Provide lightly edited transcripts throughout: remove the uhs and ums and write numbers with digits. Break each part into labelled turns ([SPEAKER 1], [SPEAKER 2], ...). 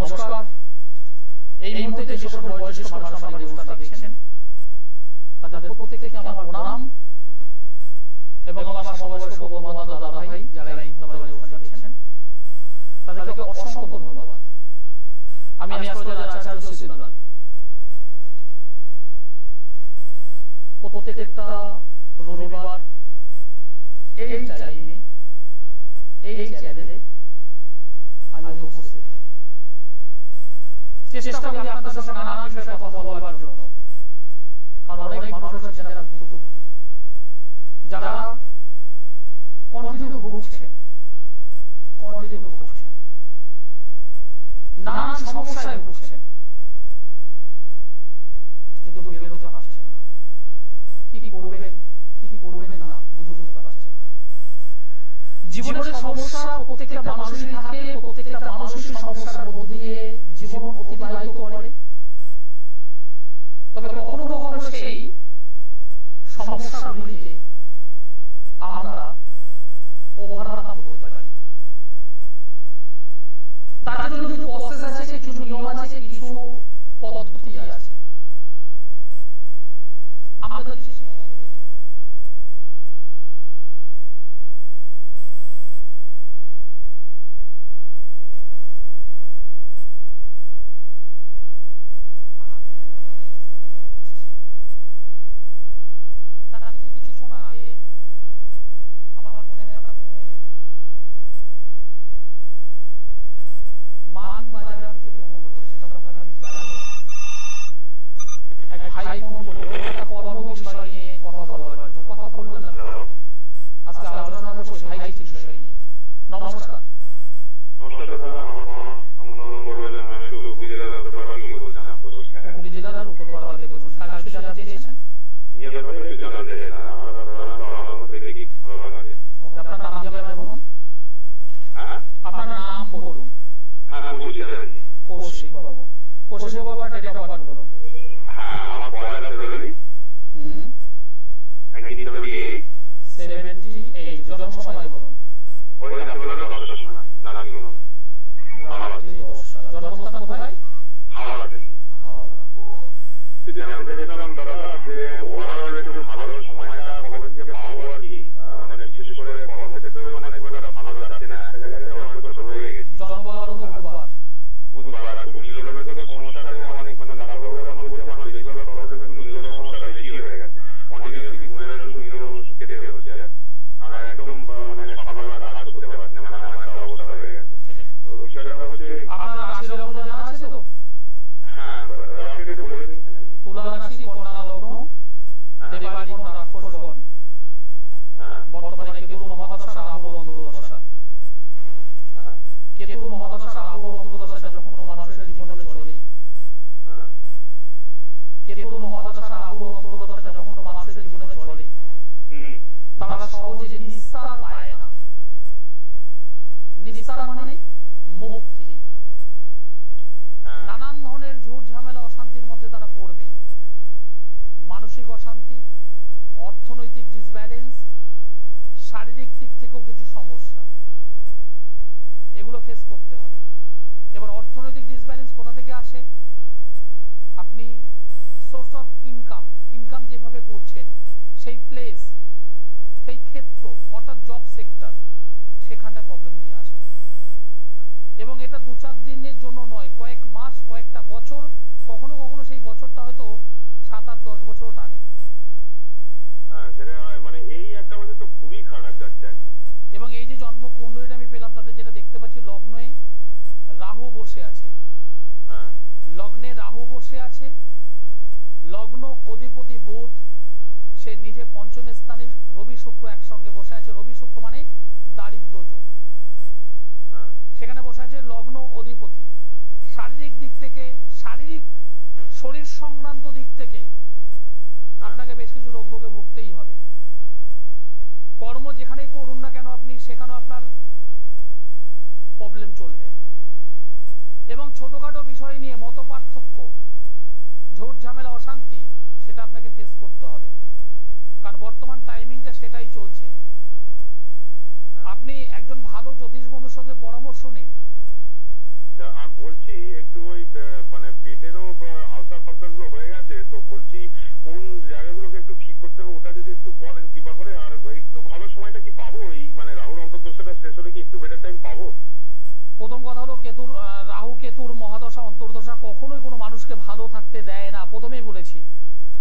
[SPEAKER 1] নমস্কার। এই মুহূর্তে যে সকল বয়োজ্যেষ্ঠ মানুষ আমার এই অনুষ্ঠান দেখছেন তাদের প্রত্যেককে আমার প্রণাম এবং আমার সমবয়স্ক বন্ধু দাদা ভাই যারা এই অনুষ্ঠান দেখছেন তাদেরকে অসংখ্য ধন্যবাদ। আমি আচার্য সিদ্ধান্ত প্রত্যেকটা রবিবার এই টাইমে এই চ্যানেলে আমি উপস্থিত থাকি। চেষ্টা করি আপনাদের সাথে নানান বিষয়ে কথা বলবার জন্য, কারণ অনেক মানুষ আছে যারা ভুক্তভোগী, যারা কন্টিনিউ ভুগছেন, নানান সমস্যায় ভুগছেন, কিন্তু বেরোতে পারছেন না। কি করবেন না বুঝে উঠতে পারছেন না। জীবনের সমস্যা প্রত্যেকটা মানুষেরই থাকে, প্রত্যেকটা মানুষের সমস্যার মধ্যে দিয়ে জীবন অতিবাহিত করে। তবে কখনো কখনো সেই সমস্যাগুলিকে আমরা ওভারকাম করতে পারি। তার জন্য কিছু প্রসেস আছে, কিছু নিয়ম আছে, কিছু পদ্ধতি আছে। আমরা যদি সেই পদ্ধতি কিছুক্ষণ আগে আমার মনে একটা ফোন এলো, মান বাজার থেকে ফোন করেছে। এটা কথা আমি জানি না, এক ভাই ফোন করলো একটা কর্ম বিষয় নিয়ে কথা বলবার জন্য। কথা বললাম আজকে আলোচনা করবো সেই বিষয় নিয়ে। নমস্কার। হুগলি জেলার উত্তরপাড়া থেকে বলছেন। আর কিছু জানতে চেয়েছেন? আপনার নাম জানাবেন বলুন। আপনার নাম বলুন। কৌশিক বাবু। কৌশিক বাবু ডেট অফ বার্থ বলুন। 78 জন্ম সময় বলুন। জন্মস্থান কোথায়? হাওড়াতে। বর্তমানে কেতু মহাদশা রাহুর অন্তর্দশা। কেতু মহাদশা রাহুর অন্তর্দশা যখন কোনো মানুষের জীবনে চলে, কেতু মহাদশা রাহুর অন্তর্দশা যখন কোনো মানুষের জীবনে চলে, তারা সহজে নিস্তার পায় না। নিস্তার মানে মুক্তি। নানান ধরনের ঝুট ঝামেলা অশান্তির মধ্যে তারা পড়বেই। মানসিক অশান্তি, অর্থনৈতিক ডিসব্যালেন্স, শারীরিক দিক থেকেও কিছু সমস্যা, এগুলো ফেস করতে হবে। এবার অর্থনৈতিক ডিসব্যালেন্স কোথা থেকে আসে? আপনি সোর্স অফ ইনকাম যেভাবে করছেন, সেই প্লেস, সেই ক্ষেত্র অর্থাৎ জব সেক্টর, সেখানটায় প্রবলেম নিয়ে আসে। এবং এটা 2-4 দিনের জন্য নয়, কয়েক মাস, কয়েকটা বছর, কখনো কখনো সেই বছরটা হয়তো 7-8-10 বছরও টানে। এবং এই যে জন্ম কুণ্ডলীটা আমি পেলাম, তাদের যেটা দেখতে পাচ্ছি লগ্নে রাহু বসে আছে। লগ্নে রাহু বসে আছে, লগ্ন অধিপতি বুধ, সে নিজে পঞ্চম স্থানে, রবি শুক্র একসঙ্গে বসে আছে। রবি শুক্র মানে দারিদ্র যোগ। সেখানে বসে আছে লগ্ন অধিপতি। শারীরিক দিক থেকে, শরীর সংক্রান্ত দিক থেকে আপনাকে বেশ কিছু রোগ ভোগে ভুগতেই হবে। কর্ম যেখানেই করুন না কেন আপনি, সেখানেও আপনার প্রবলেম চলবে। এবং ছোটখাটো বিষয় নিয়ে মত পার্থক্য, ঝোট ঝামেলা, অশান্তি, সেটা আপনাকে ফেস করতে হবে। কারণ বর্তমান টাইমিংটা সেটাই চলছে। আপনি একজন ভালো জ্যোতিষ বন্ধুর সঙ্গে পরামর্শ নিন।
[SPEAKER 2] বলছি একটু ওই মানে পেটেরও আলসার ফালসার গুলো হয়ে গেছে, তো বলছি কোন জায়গাগুলোকে একটু ঠিক করতে হবে, ওটা যদি একটু বলেন কৃপা করে। আর একটু ভালো সময়টা কি পাবো, এই মানে রাহুর অন্তর্দশাটা শেষ হলে কি একটু বেটার টাইম পাবো?
[SPEAKER 1] প্রথম কথা হলো রাহু কেতুর মহাদশা অন্তর্দশা কখনোই কোনো মানুষকে ভালো থাকতে দেয় না, প্রথমেই বলেছি।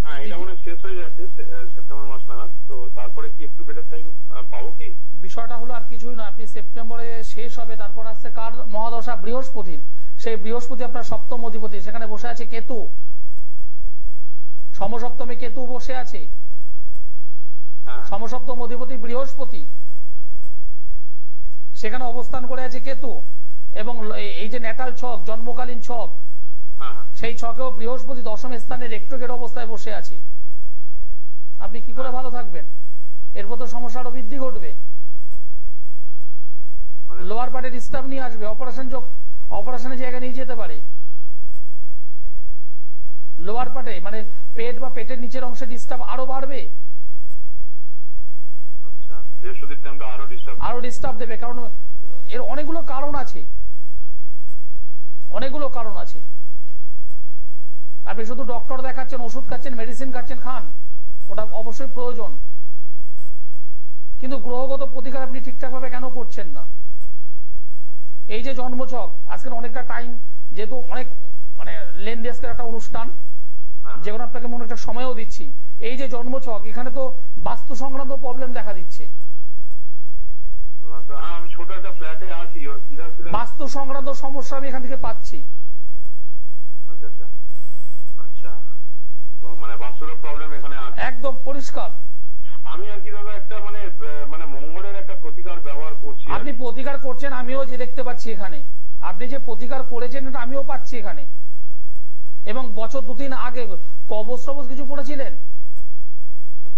[SPEAKER 2] হ্যাঁ, এটা মানে শেষ হয়ে যাচ্ছে সেপ্টেম্বর মাস নাগাদ, তো তারপরে কি একটু বেটার টাইম পাবো কি?
[SPEAKER 1] বিষয়টা হলো আর কিছুই না, আপনি সেপ্টেম্বরে শেষ হবে, তারপর আসছে কার মহাদশা? বৃহস্পতির। সেই বৃহস্পতি আপনার সপ্তম অধিপতি, সেখানে বসে আছে কেতু, সমসপ্তমে কেতু বসে আছে, সমসপ্তম অধিপতি বৃহস্পতি, সেখানে অবস্থান করে আছে কেতু। এবং এই যে ন্যাটাল ছক, জন্মকালীন ছক, সেই ছকেও বৃহস্পতি দশম স্থানে রেক্টোগেট অবস্থায় বসে আছে। আপনি কি করে ভালো থাকবেন? এরপর তো সমস্যা আরো বৃদ্ধি ঘটবে, লোয়ার পার্টে ডিস্টার্ব নিয়ে আসবে, অপারেশনের জায়গা নিয়ে যেতে পারে। লোয়ার পার্টে মানে পেট বা পেটের নিচের অংশে ডিস্টার্ব আরো বাড়বে, আরো ডিস্টার্ব দেবে। কারণ এর অনেকগুলো কারণ আছে, অনেকগুলো কারণ আছে। আপনি শুধু ডক্টর দেখাচ্ছেন, ওষুধ খাচ্ছেন, মেডিসিন খাচ্ছেন, খান, ওটা অবশ্যই প্রয়োজন, কিন্তু গ্রহগত প্রতিকার আপনি ঠিকঠাক ভাবে কেন করছেন না? এই যে জন্মছক, আজকের অনেকটা টাইম, যেহেতু অনেক মানে লেন্দি আজকের একটা অনুষ্ঠান, যেখানে আপনাকে মনে একটা সময়ও দিচ্ছি, এই যে জন্মছক, এখানে তো বাস্তু সংক্রান্ত প্রবলেম দেখা দিচ্ছে।
[SPEAKER 2] আমি ছোট একটা ফ্ল্যাটে আছি,
[SPEAKER 1] বাস্তু সংক্রান্ত সমস্যা আমি এখান থেকে পাচ্ছি।
[SPEAKER 2] আচ্ছা আচ্ছা আচ্ছা, মানে বাস্তুর প্রবলেম এখানে আছে
[SPEAKER 1] একদম পরিষ্কার।
[SPEAKER 2] আমি আর কি দাদা একটা মানে মানে মঙ্গলের একটা প্রতিকার ব্যবহার করছি।
[SPEAKER 1] আপনি প্রতিকার করছেন, আমিও যে দেখতে পাচ্ছি এখানে, আপনি যে প্রতিকার করেছেন এটা আমিও পাচ্ছি এখানে। এবং বছর 2-3 আগে কবচ টবচ কিছু পড়েছিলেন?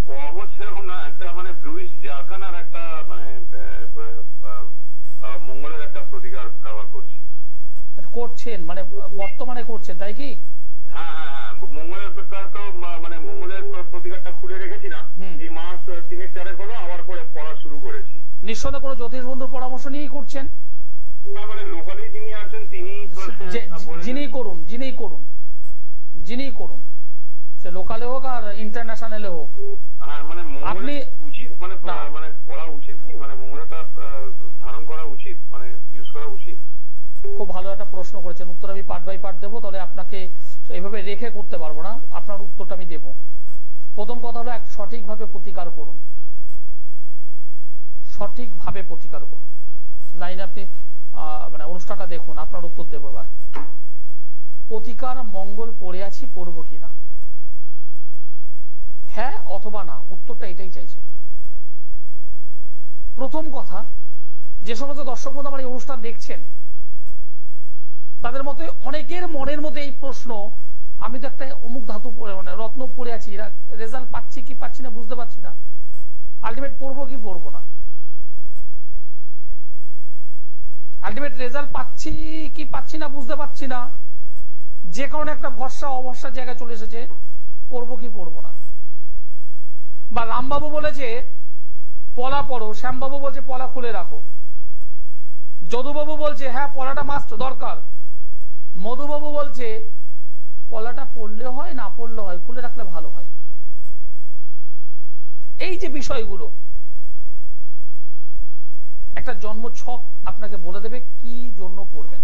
[SPEAKER 2] কবচ সেরকম না, একটা মানে ব্লুইশ জারকানার একটা মানে মঙ্গলের একটা প্রতিকার ব্যবহার
[SPEAKER 1] করছেন, মানে বর্তমানে করছেন, তাই কি?
[SPEAKER 2] হ্যাঁ হ্যাঁ হ্যাঁ, মঙ্গলের তো মানে মঙ্গলের প্রতিকারটা খুলে রেখেছিলাম, এই মাস 3-4 হলো আবার করে পড়া শুরু করেছি।
[SPEAKER 1] নিঃসন্দেহে কোনো জ্যোতিষ বন্ধুর পরামর্শ নিয়েই করছেন?
[SPEAKER 2] মানে লোকালি যিনি আছেন তিনি
[SPEAKER 1] যিনি করুন, সে লোকালে হোক আর ইন্টারন্যাশনালে হোক।
[SPEAKER 2] মানে আপনি উচিত মানে মানে পড়া উচিত কি, মানে মঙ্গলটা ধারণ করা উচিত, মানে ইউজ করা উচিত?
[SPEAKER 1] খুব ভালো একটা প্রশ্ন করেছেন, উত্তর আমি পার্ট বাই পার্ট দেবো, তাহলে আপনাকে এইভাবে রেখে করতে পারবো না, আপনার উত্তরটা আমি দেব। প্রথম কথা হলো সঠিকভাবে প্রতিকার করুন, সঠিকভাবে প্রতিকার করুন। লাইনে আপনি মানে অনুষ্ঠানটা দেখুন, আপনার উত্তর দেবো এবার। প্রতিকার মঙ্গল পড়ে আছি, পড়বো কিনা, হ্যাঁ অথবা না, উত্তরটা এটাই চাইছেন। প্রথম কথা, যে সমস্ত দর্শক বন্ধু আমার এই অনুষ্ঠান দেখছেন, তাদের মধ্যে অনেকের মনের মধ্যে এই প্রশ্ন, আমি তো একটা অমুক ধাতু মানে রত্ন পড়ে আছি, রেজাল্ট পাচ্ছি কি পাচ্ছি না বুঝতে পারছি না, আলটিমেট পড়বো কি পড়বো না, আলটিমেট রেজাল্ট পাচ্ছি কি পাচ্ছি না বুঝতে পারছি না, যে কারণে একটা ভরসা অভরসার জায়গায় চলে এসেছে, পড়বো কি পড়বো না। বা রামবাবু বলেছে পলা পড়ো, শ্যামবাবু বলছে পলা খুলে রাখো, যদুবাবু বলছে হ্যাঁ পলাটা মাস্ট দরকার, মধুবাবু বলছে পলাটা পড়লে হয় না পড়লে হয়, খুলে রাখলে ভালো হয়। এই যে বিষয়গুলো, একটা জন্ম ছক আপনাকে বলে দেবে কি জন্য পড়বেন।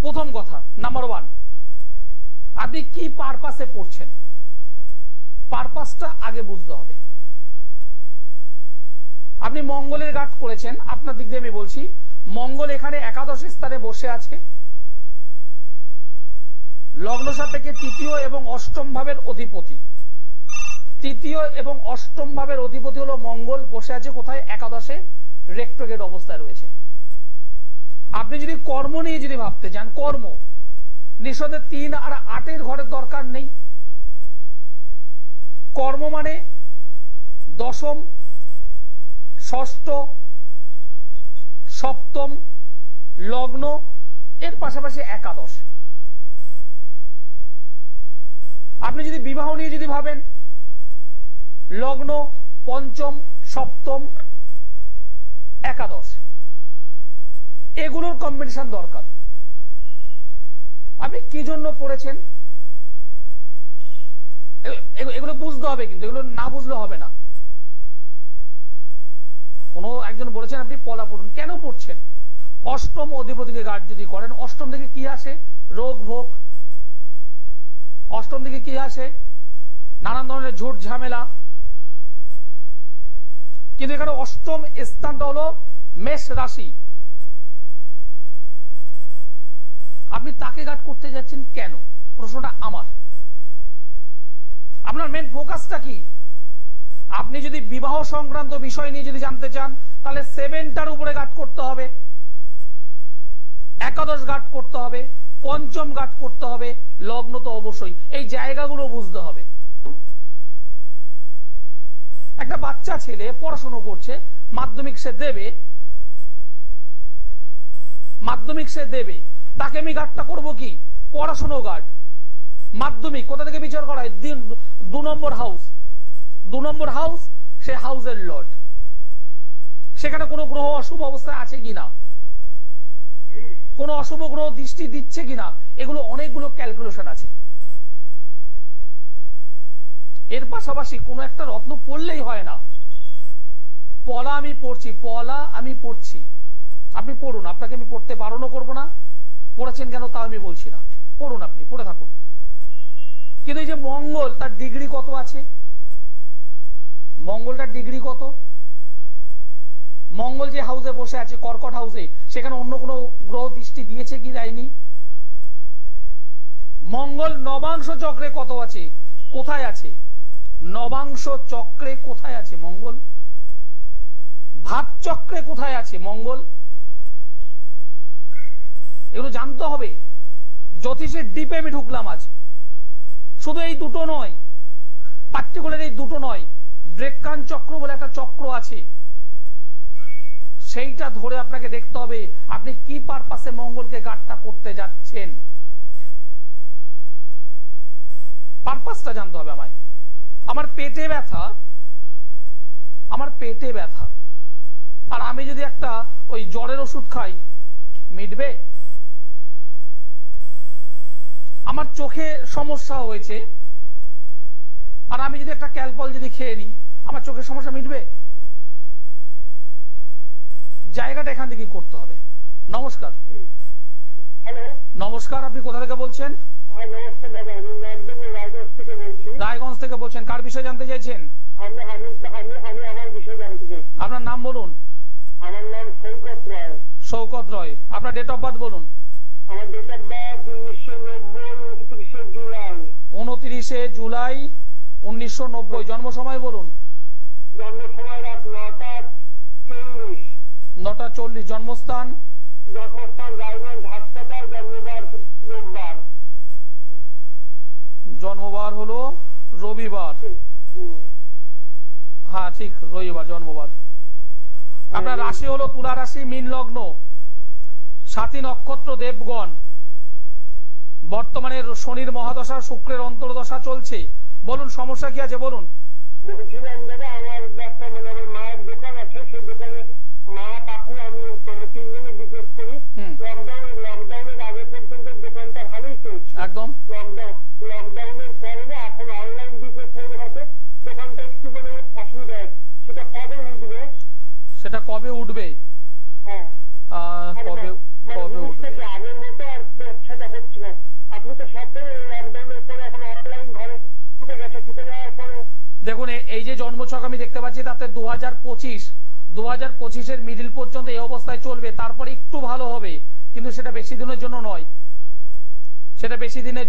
[SPEAKER 1] প্রথম কথা, নাম্বার 1, আপনি কি পারপাসে পড়ছেন, পারপাসটা আগে বুঝতে হবে। আপনি মঙ্গলের গাঠ করেছেন, আপনার দিক দিয়ে আমি বলছি, মঙ্গল এখানে একাদশ স্থানে বসে আছে, লগ্ন সাপেক্ষে তৃতীয় এবং অষ্টম ভাবের অধিপতি, তৃতীয় এবং অষ্টম ভাবের অধিপতি হলো মঙ্গল, বসে আছে কোথায়? একাদশে, রেক্টোগেট অবস্থায় রয়েছে। আপনি যদি কর্ম নিয়ে যদি ভাবতে চান, কর্ম নিঃসন্দেহে 3 আর 8 ঘরের দরকার নেই। কর্ম মানে দশম, ষষ্ঠ, সপ্তম, লগ্ন, এর পাশাপাশি একাদশ। আপনি যদি বিবাহ নিয়ে যদি ভাবেন, লগ্ন, পঞ্চম, সপ্তম, একাদশ, এগুলোর কম্বিনেশন দরকার। আপনি কি জন্য পড়েছেন এগুলো বুঝতে হবে, কিন্তু এগুলো না বুঝলে হবে না। কোনো একজন বলেছেন আপনি পলা পড়ুন, কেন পড়ছেন? অষ্টম অধিপতিকে গার্ড যদি করেন, অষ্টম থেকে কি আসে? রোগ ভোগ। অষ্টম থেকে কি আসে? নানান ধরনের ঝুট ঝামেলা। কিন্তু এখানে অষ্টম স্থানটা হলো মেষ রাশি। আপনি তাকে গার্ড করতে যাচ্ছেন কেন? প্রশ্নটা আমার। আপনার মেন ফোকাসটা কি? আপনি যদি বিবাহ সংক্রান্ত বিষয় নিয়ে যদি জানতে চান, তাহলে 7টার উপরে গার্ড করতে হবে, একাদশ গার্ড করতে হবে, পঞ্চম গার্ড করতে হবে, লগ্ন তো অবশ্যই। এই জায়গাগুলো বুঝতে হবে। একটা বাচ্চা ছেলে পড়াশোনা করছে, মাধ্যমিক সে দেবে, তাকে আমি গার্ডটা করবো কি? পড়াশোনা গার্ড। মাধ্যমিক কোথা থেকে বিচার করা হয়? 2 নম্বর হাউস। 2 নম্বর হাউস, সে হাউসের লর্ড। সেখানে কোনো গ্রহ অশুভ অবস্থায় আছে কিনা, কোন অশুভ গ্রহ দৃষ্টি দিচ্ছে কিনা, এগুলো অনেকগুলো ক্যালকুলেশন আছে। এর পাশাপাশি কোন একটা রত্ন পড়লেই হয় না। পলা আমি পড়ছি, আপনি পড়ুন। আপনাকে আমি পড়তে বারণও করবো না, পড়েছেন কেন তা আমি বলছি না, পড়ুন, আপনি পড়ে থাকুন। কিন্তু এই যে মঙ্গল, তার ডিগ্রি কত আছে? মঙ্গলটার ডিগ্রি কত? মঙ্গল যে হাউসে বসে আছে, কর্কট হাউসে, সেখানে অন্য কোনো গ্রহ দৃষ্টি দিয়েছে কি দেয়নি? মঙ্গল নবাংশ চক্রে কত আছে? কোথায় আছে? নবাংশ চক্রে কোথায় আছে মঙ্গল? ভাব চক্রে কোথায় আছে মঙ্গল? এগুলো জানতে হবে। জ্যোতিষের ডিপে আমি ঢুকলাম আজ। শুধু এই দুটো নয়, পার্টিকুলার এই দুটো নয়, ড্রেকান চক্র বলে একটা চক্র আছে, সেইটা ধরে আপনাকে দেখতে হবে আপনি কি পারপাসে মঙ্গলকে গার্ডটা করতে যাচ্ছেন। পারপাসটা জানতে হবে আমায়। আমার পেটে ব্যথা, আর আমি যদি একটা ওই জ্বরের ওষুধ খাই, মিটবে? আমার চোখে সমস্যা হয়েছে, আর আমি যদি একটা ক্যালপল যদি খেয়ে নিই, আমার চোখের সমস্যা মিটবে? জায়গাটা এখান থেকে করতে হবে। নমস্কার।
[SPEAKER 3] হ্যালো,
[SPEAKER 1] নমস্কার, আপনি কোথা থেকে বলছেন?
[SPEAKER 3] নমস্কার দাদা, আমি রায়গঞ্জ থেকে বলছি।
[SPEAKER 1] রায়গঞ্জ থেকে বলছেন, কার বিষয়ে জানতে চাইছেন?
[SPEAKER 3] আমি আমার বিষয়ে জানতে চাইছি।
[SPEAKER 1] আপনার নাম বলুন।
[SPEAKER 3] আমার নাম শৌকত রায়।
[SPEAKER 1] শৌকত রয়। আপনার ডেট অফ বার্থ বলুন।
[SPEAKER 3] আমার date of birth 1990, 29 July.
[SPEAKER 1] 29 July 1990। জন্ম সময় বলুন।
[SPEAKER 3] জন্ম সময় রাত 9টা 40।
[SPEAKER 1] জন্মস্থান
[SPEAKER 3] রায়গঞ্জ হাসপাতাল। জন্মবার রোববার।
[SPEAKER 1] জন্মবার হলো রবিবার। হ্যাঁ ঠিক, রবিবার জন্মবার। আপনার রাশি হলো তুলা রাশি, মীন লগ্ন, 7 নক্ষত্র, দেবগণ। বর্তমানে শনির মহাদশা, শুক্রের অন্তর্দশা চলছে। বলুন সমস্যা কি আছে বলুন।
[SPEAKER 3] বলছিলাম দাদা, আমার আমার মায়ের দোকান আছে, সেই দোকানে মা কাকু আমি তিনজনে বিজনেস করি। লকডাউনের আগে পর্যন্ত দোকানটা ভালোই চলছে।
[SPEAKER 1] একদম।
[SPEAKER 3] লকডাউনের কারণে এখন অনলাইন বিজনেস হয়ে গেছে, দোকানটা একটু মানে অসুবিধা আছে। সেটা কবে উঠবে? হ্যাঁ,
[SPEAKER 1] কবে উঠবে?
[SPEAKER 3] আগের মতো আর ব্যবসাটা হচ্ছে না। আপনি তো সবটাই লকডাউনের পরে এখন অনলাইন ঘরে ঢুকে যাওয়ার পরে।
[SPEAKER 1] দেখুন, এই যে জন্মছক আমি দেখতে পাচ্ছি, তাতে 2025 মিডিল পর্যন্ত এই অবস্থায় চলবে, তারপরে একটু ভালো হবে, কিন্তু সেটা বেশি দিনের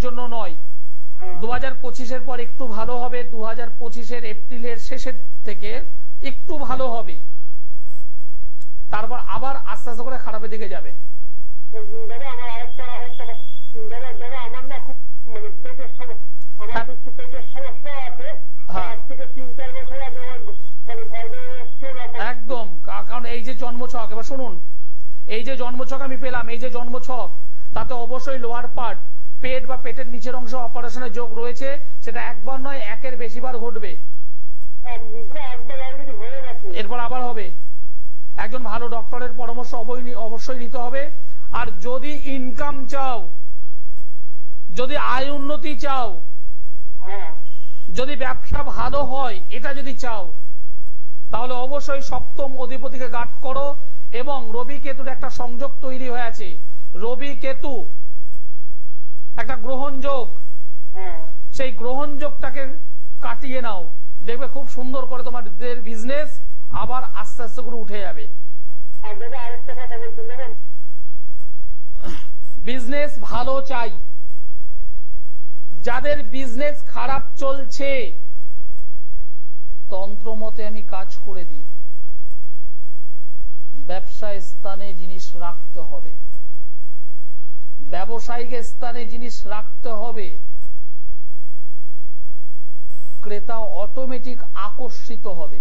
[SPEAKER 1] জন্য নয়। 2025 পর একটু ভালো হবে। 2025 এপ্রিলের শেষের থেকে একটু ভালো হবে, তারপর আবার আস্তে আস্তে করে খারাপের দিকে যাবে।
[SPEAKER 3] দাদা আমার আরেকটা দাদা আমার না খুব মানে পেটের সমস্যা, আমার একটু পেটের সমস্যা আছে। আজ থেকে 3-4 বছর আগে
[SPEAKER 1] একদম। কারণ এই যে জন্মছক, এবার শুনুন, এই যে জন্মছক আমি পেলাম, এই যে জন্মছক, তাতে অবশ্যই লোয়ার পার্ট, পেট বা পেটের নিচের অংশ অপারেশনের যোগ রয়েছে। সেটা একবার নয়, একের বেশিবার ঘটবে, এরপর আবার হবে। একজন ভালো ডক্টরের পরামর্শ অবশ্যই নিতে হবে। আর যদি ইনকাম চাও, যদি আয় উন্নতি চাও, যদি ব্যবসা ভালো হয়, এটা যদি চাও, তাহলে অবশ্যই সপ্তম অধিপতিকে গার্ড করো এবং রবি কেতুর একটা সংযোগ তৈরি হয়ে আছে। রবি কেতু একটা গ্রহণ যোগ, সেই গ্রহণ যোগটাকে কাটিয়ে নাও, দেখবে খুব সুন্দর করে তোমাদের বিজনেস আবার আস্তে আস্তে করে উঠে যাবে। বিজনেস ভালো চাই, যাদের বিজনেস খারাপ চলছে তন্ত্র মতে আমি কাজ করে দিই, ব্যবসা স্থানে জিনিস রাখতে হবে, ব্যবসায়িক স্থানে জিনিস রাখতে হবে, ক্রেতা অটোমেটিক আকর্ষিত হবে।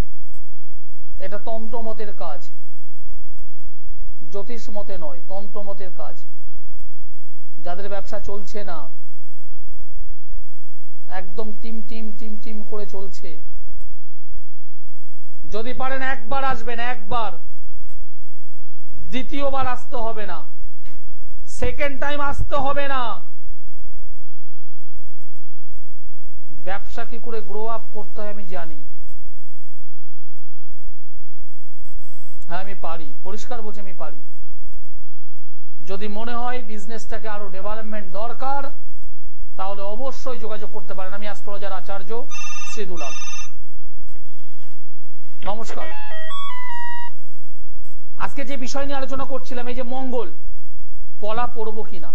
[SPEAKER 1] এটা তন্ত্রমতের কাজ, জ্যোতিষ মতে নয়, তন্ত্রমতের কাজ। যাদের ব্যবসা চলছে না, একদম টিম টিম টিম টিম করে চলছে, যদি পারেন একবার আসবেন, একবার, দ্বিতীয়বার আসতে হবে না, সেকেন্ড টাইম আসতে হবে না। ব্যবসা কি করে গ্রো আপ করতে হয় আমি জানি, হ্যাঁ আমি পারি, পরিষ্কার বলছি আমি পারি। যদি মনে হয় বিজনেসটাকে আরো ডেভেলপমেন্ট দরকার, তাহলে অবশ্যই যোগাযোগ করতে পারেন। আমি অ্যাস্ট্রোলজার আচার্য শ্রী দুলাল। নমস্কার। আজকে যে বিষয় নিয়ে আলোচনা করছিলাম, এই যে মঙ্গল, পলা পড়বো কিনা।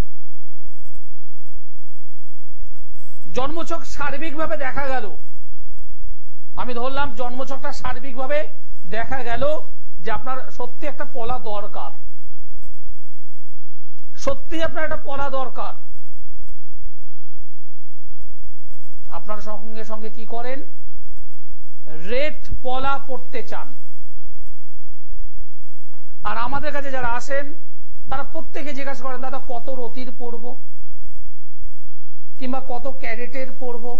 [SPEAKER 1] জন্মছক সার্বিকভাবে দেখা গেল, আমি ধরলাম জন্মছকটা সার্বিকভাবে দেখা গেল যে আপনার সত্যি একটা পলা দরকার, সত্যি আপনার একটা পলা দরকার। আপনার সঙ্গে সঙ্গে কি করেন, রেড পলা পড়তে চান। আর আমাদের কাছে যারা আসেন তারা প্রত্যেকে জিজ্ঞাসা করেন, দাদা কত রতির পড়বো, কিংবা কত ক্যারেটের পড়বো,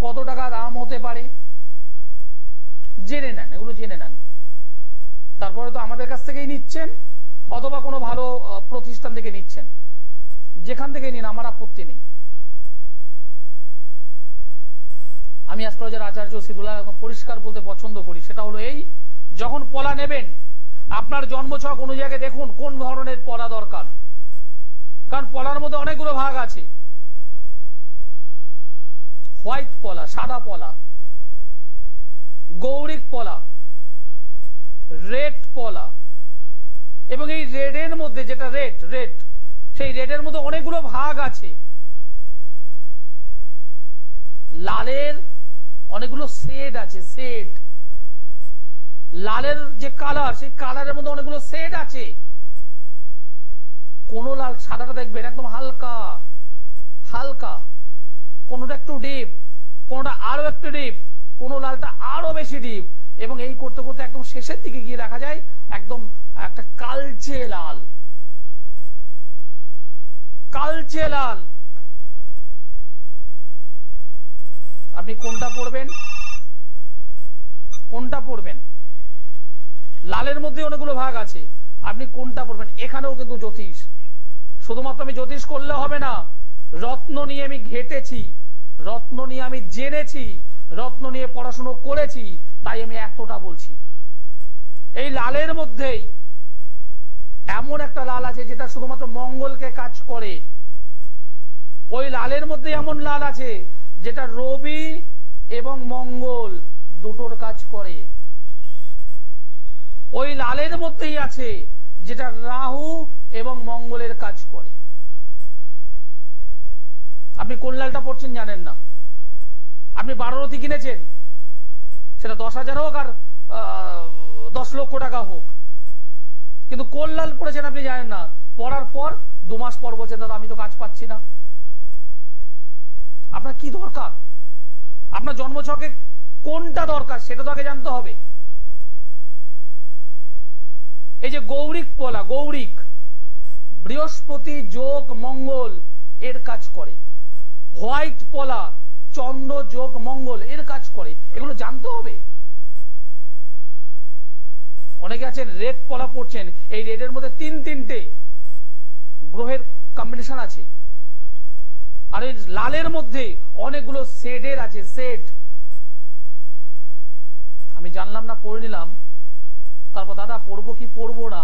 [SPEAKER 1] কত টাকা দাম হতে পারে, জেনে নেন, এগুলো জেনে নেন। তারপরে তো আমাদের কাছ থেকেই নিচ্ছেন অথবা কোনো ভালো প্রতিষ্ঠান থেকে নিচ্ছেন, যেখান থেকে নিন আমার আপত্তি নেই। আমি অ্যাস্ট্রোলজার আচার্য সিদুল্লাহ একদম পরিষ্কার বলতে পছন্দ করি, সেটা হলো এই, যখন পলা নেবেন আপনার জন্মছক অনুযায়ী দেখুন কোন ধরনের পলা দরকার, কারণ পলার মধ্যে অনেকগুলো ভাগ আছে। হোয়াইট পলা, সাদা পলা, গৌরিক পলা, রেড পলা, এবং এই রেডের মধ্যে যেটা রেড, সেই রেডের মধ্যে অনেকগুলো ভাগ আছে। লালের অনেকগুলো শেড আছে, শেড, লালের যে কালার, সেই কালারের মধ্যে অনেকগুলো শেড আছে। কোন লাল, সাদাটা দেখবেন একদম হালকা হালকা, কোনটা একটু ডিপ, কোনটা আরো একটু ডিপ, কোন লালটা আরো বেশি ডিপ, এবং এই করতে করতে একদম শেষের দিকে গিয়ে দেখা যায় একদম একটা কালচে লাল, কালচে লাল। আপনি কোনটা পড়বেন, কোনটা পড়বেন? লালের মধ্যে অনেকগুলো ভাগ আছে, আপনি কোনটা পড়বেন? এখানেও কিন্তু জ্যোতিষ, শুধুমাত্র আমি জ্যোতিষ করলে হবে না, রত্ন নিয়ে আমি ঘেটেছি, রত্ন নিয়ে আমি জেনেছি, রত্ন নিয়ে পড়াশোনা করেছি, তাই আমি এতটা বলছি। এই লালের মধ্যেই এমন একটা লাল আছে যেটা শুধুমাত্র মঙ্গলকে কাজ করে, ওই লালের মধ্যে এমন লাল আছে যেটা রবি এবং মঙ্গল দুটোর কাজ করে, ওই লালের মধ্যেই আছে যেটা রাহু এবং মঙ্গলের কাজ করে। আপনি কোন লালটা পড়ছেন জানেন না, আপনি 12 রতি কিনেছেন, সেটা 10,000 হোক আর 10 লক্ষ টাকা হোক, কিন্তু কোন লাল পড়েছেন আপনি জানেন না। পড়ার পর 2 মাস পর বলছেন দাদা আমি তো কাজ পাচ্ছি না। আপনার কি দরকার, আপনার জন্মছকে কোনটা দরকার সেটা তো আগে জানতে হবে। এই যে গৌরিক পলা, গৌরিক, বৃহস্পতি যোগ মঙ্গল এর কাজ করে। হোয়াইট পলা, চন্দ্র যোগ মঙ্গল এর কাজ করে, এগুলো জানতে হবে। অনেকে আছেন রেড পলা পড়ছেন, এই রেডের মধ্যে 3-3টে গ্রহের কম্বিনেশন আছে, আর এই লালের মধ্যে অনেকগুলো শেডের আছে, শেড। আমি জানলাম না, পড়ে নিলাম, তারপর দাদা পড়বো কি পড়বো না,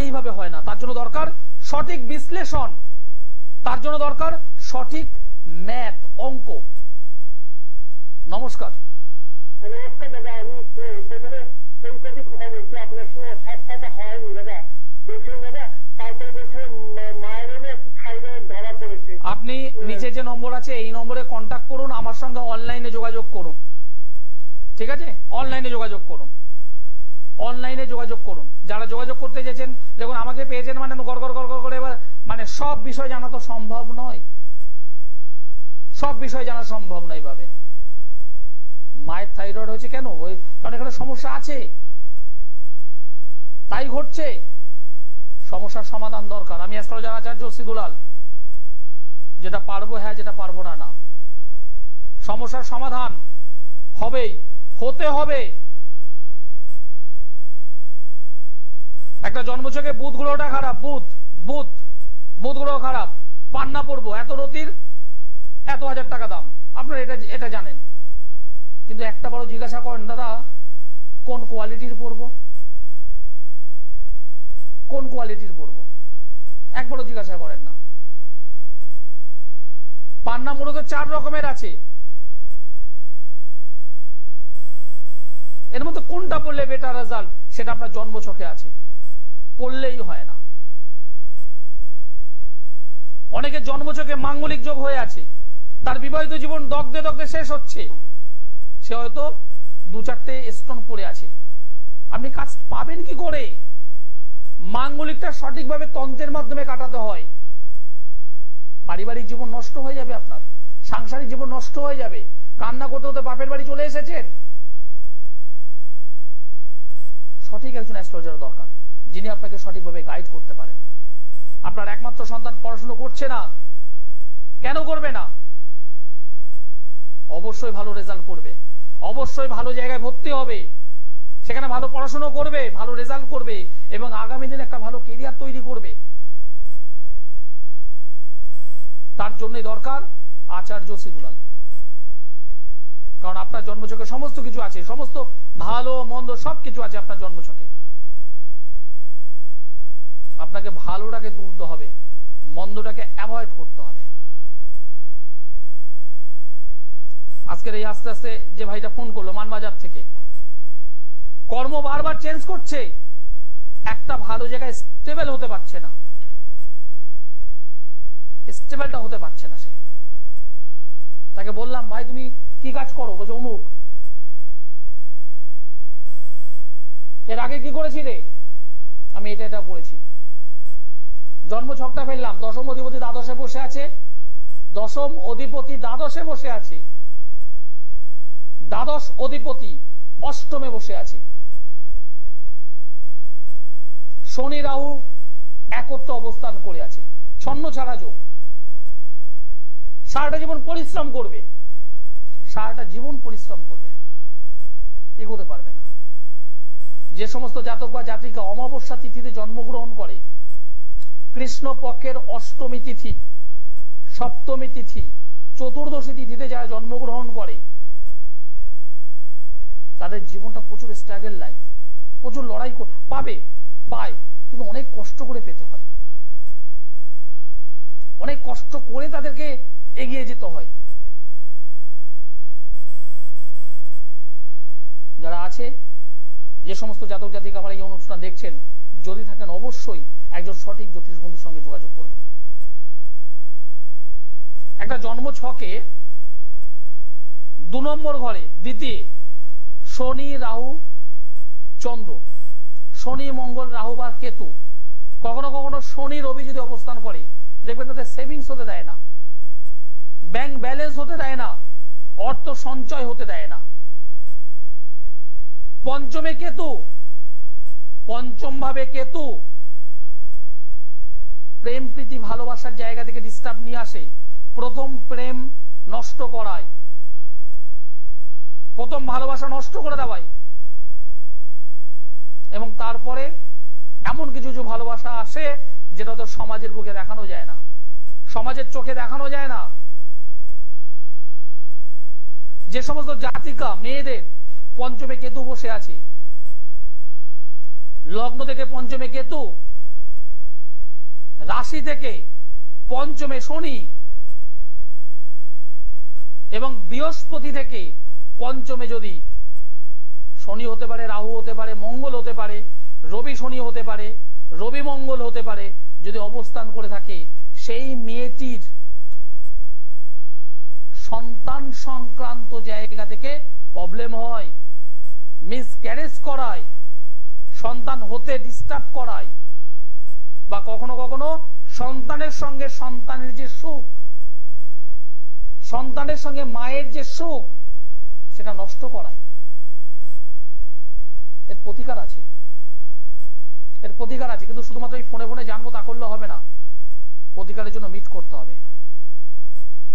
[SPEAKER 1] এইভাবে হয় না। তার জন্য দরকার সঠিক বিশ্লেষণ, তার জন্য দরকার সঠিক ম্যাথ, অঙ্ক। নমস্কার।
[SPEAKER 3] নমস্কার দাদা, আমি প্রথমে কলকাতায় কথা বলছি, আপনার সঙ্গে সব কথা হয়নি দাদা। বলছিলাম দাদা, তারপরে বলছিলাম মায়েরও একটু থাইরয়েড ধরা পড়েছে।
[SPEAKER 1] আপনি নিচে যে নম্বর আছে এই নম্বরে কন্ট্যাক্ট করুন, আমার সঙ্গে অনলাইনে যোগাযোগ করুন, ঠিক আছে? অনলাইনে যোগাযোগ করুন, অনলাইনে যোগাযোগ করুন। যারা যোগাযোগ করতে চেয়েছেন, দেখুন আমাকে পেয়েছেন মানে গড় গড় গড় করে, এবার মানে সব বিষয় জানা তো সম্ভব নয়, সব বিষয় জানা সম্ভব নয় ভাবে। মায়ের থাইরয়েড হয়েছে কেন? কারণ এখানে সমস্যা আছে, তাই ঘটছে। সমস্যার সমাধান দরকার। আমি অ্যাস্ট্রোলজার আচার্য শ্রী দুলাল। যেটা পারবো হ্যাঁ, যেটা পারবো না না। সমস্যার সমাধান হবেই, হতে হবে। একটা জন্মছকে বুধ গ্রহটা খারাপ, বুধ গ্রহ খারাপ, পান্না পড়বো, এত রতির এত 1000 টাকা দাম, আপনারা এটা জানেন। কিন্তু একটা বড় জিজ্ঞাসা করেন, দাদা কোন কোয়ালিটির পড়বো, কোন কোয়ালিটির পড়বো, একবারও জিজ্ঞাসা করেন না। পান্না মূলত 4 রকমের আছে, এর মধ্যে কোনটা পড়লে বেটার রেজাল্ট সেটা আপনার জন্মছকে আছে, পড়লেই হয় না। অনেকের জন্মছকে মাঙ্গলিক যোগ হয়ে আছে, তার বিবাহিত জীবন দগ্ধে দগ্ধে শেষ হচ্ছে, সে হয়তো 2-4টে স্টোন পড়ে আছে। আপনি কাজ পাবেন কি করে? মাঙ্গলিকটা সঠিকভাবে তন্ত্রের মাধ্যমে কাটাতে হয়। পারিবারিক জীবন নষ্ট হয়ে যাবে, আপনার সাংসারিক জীবন নষ্ট হয়ে যাবে। কান্না করতে করতে বাপের বাড়ি চলে এসেছেন। সঠিক একজন অ্যাস্ট্রোলজার দরকার, যিনি আপনাকে সঠিকভাবে গাইড করতে পারেন। আপনার একমাত্র সন্তান পড়াশোনা করছে না, কেন করবে না? অবশ্যই ভালো রেজাল্ট করবে, অবশ্যই ভালো জায়গায় ভর্তি হবে, সেখানে ভালো পড়াশোনা করবে, ভালো রেজাল্ট করবে এবং আগামী দিনে একটা ভালো কেরিয়ার তৈরি করবে। তার জন্যই দরকার আচার্য শ্রী দুলাল। কারণ আপনার জন্মছকে সমস্ত কিছু আছে, সমস্ত ভালো মন্দ সবকিছু আছে আপনার জন্মছকে। আপনাকে ভালোটাকে তুলতে হবে, মন্দটাকে অ্যাভয়েড করতে হবে। আজকের এই আস্তে আস্তে যে ভাইটা ফোন করলো মানবাজার থেকে, কর্ম বারবার চেঞ্জ করছে, একটা ভালো জায়গায় স্টেবল হতে পারছে না, স্টেবলটা হতে পারছে না সে। তাকে বললাম, ভাই তুমি কি কাজ করো? বলছে অমুক। এর আগে কি করেছি রে? আমি এটা করেছি। জন্ম ছকটা ফেললাম, দশম অধিপতি দ্বাদশে বসে আছে, দশম অধিপতি দ্বাদশে বসে আছে, দ্বাদশ অধিপতি অষ্টমে বসে আছে, শনি রাহু একত্র অবস্থান করে আছে, ছন্ন ছাড়া যোগ। সারাটা জীবন পরিশ্রম করবে, সারাটা জীবন পরিশ্রম করবে, এগোতে পারবে না। যে সমস্ত জাতক বা জাতিকা অমাবস্যা তিথিতে জন্মগ্রহণ করে, কৃষ্ণ পক্ষের অষ্টমী তিথি, সপ্তমী তিথি, চতুর্দশী তিথিতে যারা জন্মগ্রহণ করে, তাদের জীবনটা প্রচুর স্ট্রাগল লাইফ, প্রচুর লড়াই পায়, কিন্তু অনেক কষ্ট করে পেতে হয়, অনেক কষ্ট করে তাদেরকে এগিয়ে যেতে হয়। যারা আছে, যে সমস্ত জাতক জাতিকা আমার এই অনুষ্ঠান দেখছেন, যদি থাকেন অবশ্যই একজন সঠিক জ্যোতিষ বন্ধুর সঙ্গে যোগাযোগ করবেন। একটা জন্ম ছকে 2 নম্বর ঘরে দ্বিতীয় শনি রাহু চন্দ্র, শনি মঙ্গল রাহু বা কেতু, কখনো কখনো শনি রবি যদি অবস্থান করে, দেখবেন তাদের সেভিংস হতে দেয় না, ব্যাংক ব্যালেন্স হতে দেয় না, অর্থ সঞ্চয় হতে দেয় না। পঞ্চমে কেতু, পঞ্চম ভাবে কেতু প্রেম প্রীতি ভালোবাসার জায়গা থেকে ডিস্টার্ব নিয়ে আসে, প্রথম প্রেম নষ্ট করায়, প্রথম ভালোবাসা নষ্ট করে দেওয়ায়, এবং তারপরে এমন কিছু কিছু ভালোবাসা আসে যেটা তো সমাজের বুকে দেখানো যায় না, সমাজের চোখে দেখানো যায় না। যে সমস্ত জাতিকা মেয়েদের পঞ্চমে কেতু বসে আছে, লগ্ন থেকে পঞ্চমে কেতু, রাশি থেকে পঞ্চমে শনি এবং বৃহস্পতি থেকে পঞ্চমে যদি শনি হতে পারে, রাহু হতে পারে, মঙ্গল হতে পারে, রবি শনি হতে পারে, রবি মঙ্গল হতে পারে, যদি অবস্থান করে থাকে, সেই মেয়েটির সন্তান সংক্রান্ত জায়গা থেকে প্রবলেম হয়, মিসক্যারেজ করায়, সন্তান হতে ডিস্টার্ব করায়, বা কখনো কখনো সন্তানের সঙ্গে সন্তানের যে সুখ, সন্তানের সঙ্গে মায়ের যে সুখ, সেটা নষ্ট করায়। এর প্রতিকার আছে, এর প্রতিকার আছে, কিন্তু শুধুমাত্র এই ফোনে ফোনে জানবো তা করলে হবে না। প্রতিকারের জন্য মিট করতে হবে,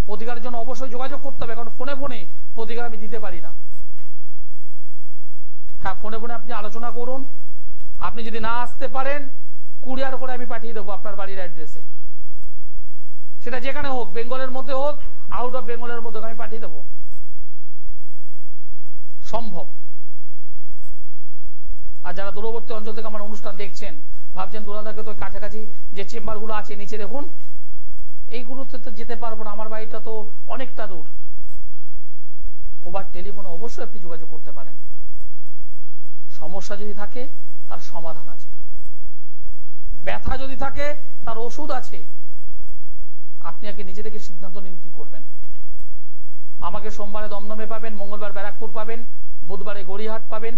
[SPEAKER 1] প্রতিকারের জন্য অবশ্যই যোগাযোগ করতে হবে, কারণ ফোনে ফোনে প্রতিকার আমি দিতে পারি না। হ্যাঁ, ফোনে ফোনে আপনি আলোচনা করুন, আপনি যদি না আসতে পারেন কুরিয়ার করে আমি পাঠিয়ে দেবো আপনার বাড়ির অ্যাড্রেসে, সেটা যেখানে হোক, বেঙ্গলের মধ্যে হোক, আউট অফ বেঙ্গলের মধ্যে আমি পাঠিয়ে দেবো, সম্ভব। আর যারা দূরবর্তী অঞ্চল থেকে আমার অনুষ্ঠান দেখছেন, ভাবছেন দুলাদাকে তো কাছাকাছি যে চেম্বার গুলো আছে নিচে দেখুন, এইগুলোতে তো যেতে পারবো না, আমার বাড়িটা তো অনেকটা দূর। ওভার টেলিফোনে অবশ্যই আপনি যোগাযোগ করতে পারেন। সমস্যা যদি থাকে তার সমাধান আছে, ব্যথা যদি থাকে তার ওষুধ আছে। আপনি আগে নিজে থেকে সিদ্ধান্ত নিন কি করবেন। আমাকে সোমবারে দমদমে পাবেন, মঙ্গলবার ব্যারাকপুর পাবেন, বুধবারে গড়িয়াহাট পাবেন,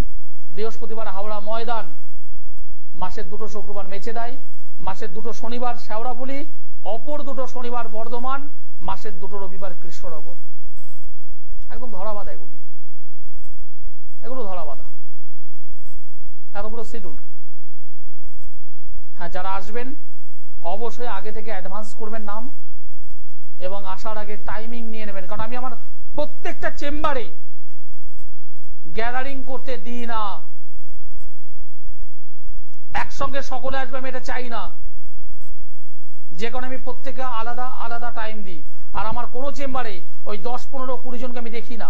[SPEAKER 1] বৃহস্পতিবার হাওড়া ময়দান, মাসের 2 শুক্রবার মেচেদাই, মাসের 2 শনিবার শেওড়াফুলি, অপর 2 শনিবার বর্ধমান, মাসের 2 রবিবার কৃষ্ণনগর। একদম ধরাবাঁধা এগুলি, এগুলো ধরাবাঁধা, এত বড় শিডিউল। হ্যাঁ, যারা আসবেন অবশ্যই আগে থেকে অ্যাডভান্স করবেন নাম, এবং আসার আগে টাইমিং নিয়ে নেবেন, কারণ আমি আমার প্রত্যেকটা চেম্বারে গ্যাদারিং করতে দিই না, একসঙ্গে সকলে আসবে আমি এটা চাই না, যে কারণে আমি প্রত্যেকে আলাদা আলাদা টাইম দিই। আর আমার কোনো চেম্বারে ওই 10, 15, 20 জনকে আমি দেখি না,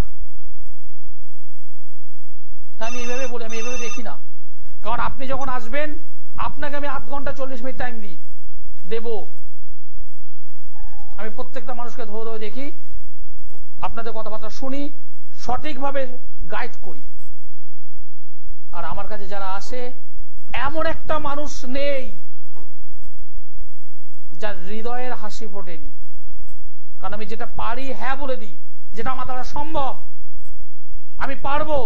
[SPEAKER 1] আমি এইভাবে বলি, আমি এইভাবে দেখি না, কারণ আপনি যখন আসবেন আপনাকে আমি 8 ঘন্টা 40 মিনিট টাইম দেব। আমি প্রত্যেকটা মানুষকে ধরে ধরে দেখি, আপনাদের কথাবার্তা শুনি, সঠিকভাবে গাইড করি। আর আমার কাছে যারা আসে, এমন একটা মানুষ নেই যার হৃদয়ের হাসি ফোটেনি, কারণ আমি যেটা পারি হ্যাঁ বলে দিই, যেটা আমার দ্বারা সম্ভব আমি পারবো,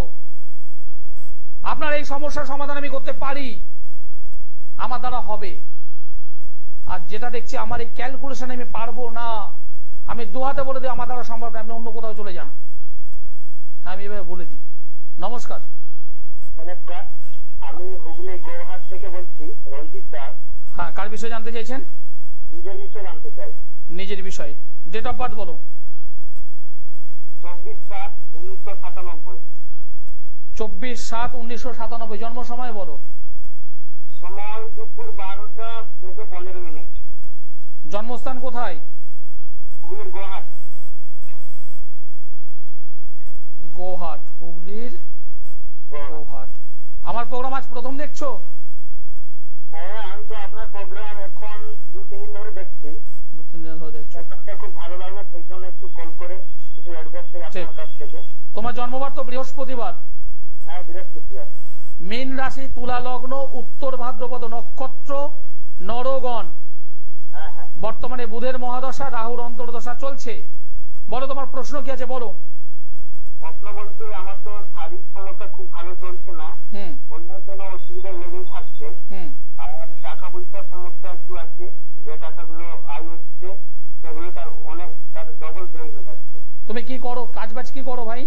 [SPEAKER 1] আপনার এই সমস্যার সমাধান আমি করতে পারি, আমার দ্বারা হবে। আর যেটা দেখছি আমার এই ক্যালকুলেশন আমি পারবো না, আমি 2 হাতে বলে দিই আমার দ্বারা সম্ভব না, আপনি অন্য কোথাও চলে যান। হ্যাঁ, আমি এভাবে বলে দিই। নমস্কার।
[SPEAKER 3] নমস্কার, আমি হুগলি গোহাট থেকে বলছি, রঞ্জিত দাস।
[SPEAKER 1] হ্যাঁ, কার বিষয়ে জানতে চাইছেন?
[SPEAKER 3] নিজের বিষয়ে জানতে চাই।
[SPEAKER 1] নিজের বিষয়ে। ডেট অফ বার্থ বলো।
[SPEAKER 3] 24/7/1997।
[SPEAKER 1] 24/7/1997। জন্ম সময় বলো।
[SPEAKER 3] সময় দুপুর 12টা থেকে 15 মিনিট।
[SPEAKER 1] জন্মস্থান কোথায়?
[SPEAKER 3] হুগলির গোহাট।
[SPEAKER 1] গোহাট, হুগলির গোহাট। আমার প্রোগ্রাম আজ প্রথম দেখছো?
[SPEAKER 3] হ্যাঁ, আমি তো আপনার প্রোগ্রাম এখন 2-3 দিন ধরে দেখছি।
[SPEAKER 1] 2-3 দিন ধরে দেখছো?
[SPEAKER 3] খুব ভালো লাগলো, সেই জন্য একটু কল করে কিছু অ্যাডভাইস চাই আপনার কাছ থেকে।
[SPEAKER 1] তোমার জন্মবার তো বৃহস্পতিবার?
[SPEAKER 3] হ্যাঁ, বৃহস্পতিবার।
[SPEAKER 1] মীন রাশি, তুলা লগ্ন, উত্তর ভাদ্রপদ নক্ষত্র, নরগণ।
[SPEAKER 3] হ্যাঁ হ্যাঁ।
[SPEAKER 1] বর্তমানে বুধের মহাদশা, রাহুর অন্তর্দশা চলছে। বলো তোমার প্রশ্ন কি আছে, বলো।
[SPEAKER 3] প্রশ্ন বলতে আমার তো শারীরিক সমস্যা খুব ভালো চলছে না, অন্য কোনো অসুবিধা লেগেই থাকছে, আর টাকা পয়সার সমস্যা একটু আছে, যে টাকাগুলো আয় হচ্ছে সেগুলো তার ডবল ব্যয় হয়ে যাচ্ছে।
[SPEAKER 1] তুমি কি করো, কাজ বাজ কি করো ভাই?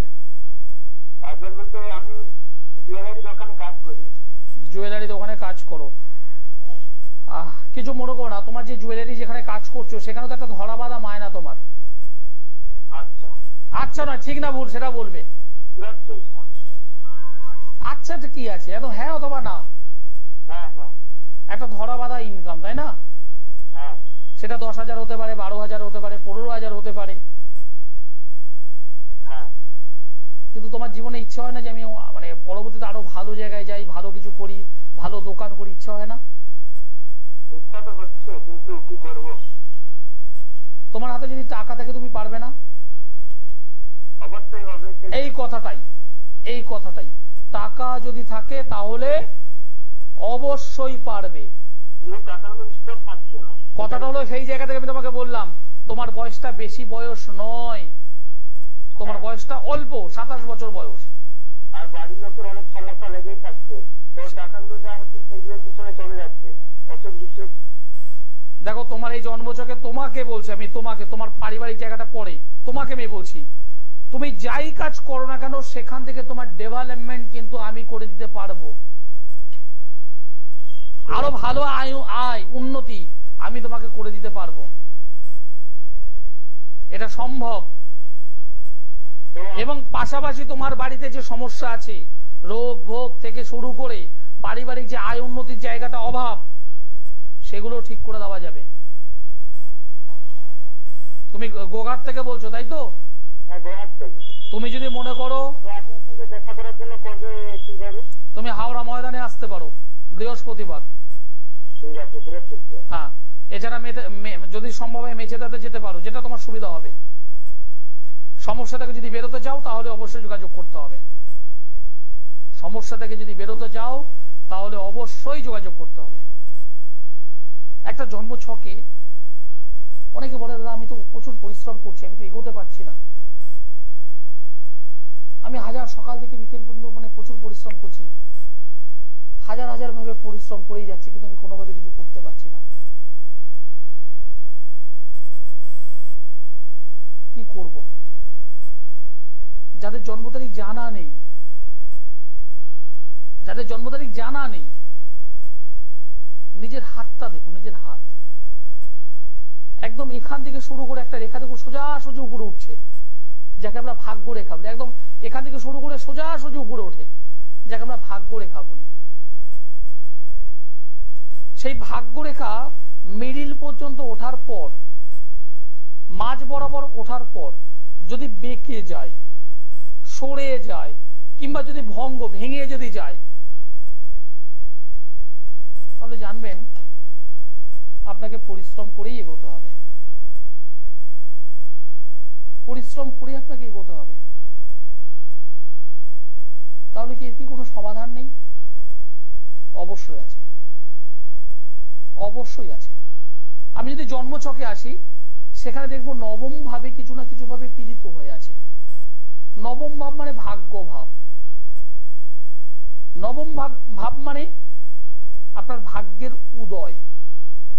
[SPEAKER 3] কাজ বলতে আমি জুয়েলারি দোকানে কাজ করি।
[SPEAKER 1] জুয়েলারি দোকানে কাজ করো? কিছু মনে করো না, তোমার যে জুয়েলারি যেখানে কাজ করছো সেখানে তো একটা ধরা বাঁধা মায়না তোমার।
[SPEAKER 3] আচ্ছা
[SPEAKER 1] আচ্ছা নয়, ঠিক না ভুল সেটা বলবে। আচ্ছা তো কি আছে, এত হ্যাঁ অথবা না।
[SPEAKER 3] হ্যাঁ হ্যাঁ।
[SPEAKER 1] একটা ধরা বাঁধা ইনকাম, তাই না?
[SPEAKER 3] হ্যাঁ।
[SPEAKER 1] সেটা 10,000 হতে পারে, 12,000 হতে পারে, 15,000 হতে পারে। কিন্তু তোমার জীবনে ইচ্ছা হয় না যে আমি মানে পরবর্তীতে আরো ভালো জায়গায় যাই, ভালো কিছু করি, ভালো দোকান করি? ইচ্ছা হয় না?
[SPEAKER 3] ইচ্ছা তো হচ্ছে, কিন্তু কি করব?
[SPEAKER 1] তোমার হাতে যদি টাকা থাকে তুমি পারবে না?
[SPEAKER 3] অবশ্যই হবে।
[SPEAKER 1] এই কথাটাই টাকা যদি থাকে তাহলে অবশ্যই পারবে। কথাটা হলো সেই জায়গা থেকে আমি তোমাকে বললাম তোমার বয়সটা বেশি বয়স নয়, তোমার বয়সটা অল্প, 27 বছর বয়স।
[SPEAKER 3] আর বাড়ির লোকের অনেক সমস্যা লেগেই থাকছে, তো টাকাগুলো যা হচ্ছে সেইগুলোর পিছনে চলে যাচ্ছে। অসুখ বিসুখ
[SPEAKER 1] দেখো তোমার এই জন্মছকে তোমাকে বলছি আমি, তোমাকে, তোমার পারিবারিক জায়গাটা পড়ে তোমাকে আমি বলছি, তুমি যাই কাজ করো না কেন সেখান থেকে তোমার ডেভেলপমেন্ট কিন্তু আমি করে দিতে পারবো। আরো ভালো আয় উন্নতি আমি তোমাকে করে দিতে পারবো, এটা সম্ভব। এবং পাশাপাশি তোমার বাড়িতে যে সমস্যা আছে, রোগ ভোগ থেকে শুরু করে পারিবারিক যে আয় উন্নতির জায়গাটা অভাব, সেগুলো ঠিক করে দেওয়া যাবে। তুমি গোঘাট থেকে বলছো তাই তো? তুমি যদি মনে করো
[SPEAKER 3] দেখা করার জন্য কবে ঠিক হবে?
[SPEAKER 1] তুমি হাওড়া ময়দানে আসতে পারো বৃহস্পতিবার। হ্যাঁ, এছাড়া যদি সম্ভব হয় মেচেদাতে যেতে পারো, যেটা তোমার সুবিধা হবে। সমস্যা থেকে যদি বেরোতে চাও তাহলে অবশ্যই যোগাযোগ করতে হবে। সমস্যা থেকে যদি বেরোতে চাও তাহলে অবশ্যই যোগাযোগ করতে হবে। একটা জন্ম ছকে অনেকে বলে দাদা আমি তো প্রচুর পরিশ্রম করছি, আমি তো এগোতে পারছি না, আমি সকাল থেকে বিকেল পর্যন্ত মানে প্রচুর পরিশ্রম করছি, হাজার ভাবে পরিশ্রম করেই যাচ্ছি, কিন্তু আমি কোনোভাবে কিছু করতে পারছি না, কি করব? যাদের জন্ম তারিখ জানা নেই, নিজের হাতটা দেখুন, নিজের হাত একদম এখান থেকে শুরু করে একটা রেখা দেখুন সোজাসুজি উপরে উঠছে, যাকে আমরা ভাগ্য রেখা বলি। একদম এখান থেকে শুরু করে সোজাসুজি উপরে ওঠে, যাকে আমরা ভাগ্য রেখা বলি। সেই ভাগ্য রেখা মিডিল পর্যন্ত ওঠার পর, মাঝ বরাবর ওঠার পর যদি বেঁকে যায়, সরে যায়, কিংবা যদি ভেঙে যদি যায়, তাহলে জানবেন আপনাকে পরিশ্রম করেই এগোতে হবে, পরিশ্রম করে আপনাকে এগোতে হবে। তাহলে কি এর কি কোনো সমাধান নেই? অবশ্যই আছে, অবশ্যই আছে। আমি যদি জন্মছকে আসি সেখানে দেখবো নবম ভাবে কিছু না কিছু ভাবে পীড়িত হয়ে আছে। নবম ভাব মানে ভাগ্য ভাব, নবম ভাব মানে আপনার ভাগ্যের উদয়,